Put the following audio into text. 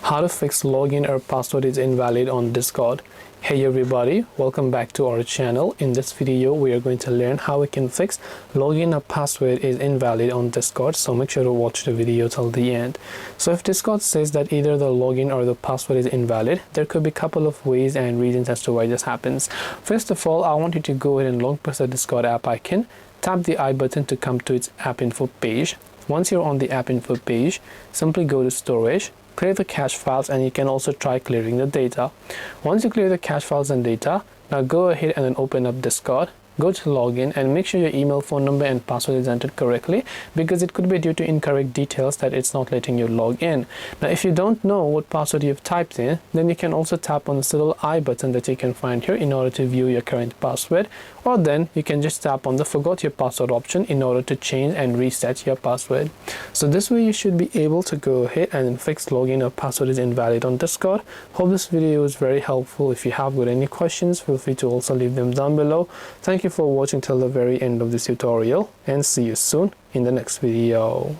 How to fix login or password is invalid on Discord. Hey everybody, welcome back to our channel. In this video we are going to learn how we can fix login or password is invalid on Discord, so make sure to watch the video till the end. So if Discord says that either the login or the password is invalid, there could be a couple of ways and reasons as to why this happens. First of all, I want you to go ahead and long press the Discord app icon, tap the I button to come to its app info page. Once you're on the app info page, simply go to storage, clear the cache files, and you can also try clearing the data. Once you clear the cache files and data, now go ahead and then open up Discord. Go to login and make sure your email, phone number and password is entered correctly, because it could be due to incorrect details that it's not letting you log in. Now if you don't know what password you've typed in, then you can also tap on this little I button that you can find here in order to view your current password, or then you can just tap on the forgot your password option in order to change and reset your password. So this way you should be able to go ahead and fix login or password is invalid on Discord. Hope this video was very helpful. If you have got any questions, feel free to also leave them down below. Thank you for watching till the very end of this tutorial, and see you soon in the next video.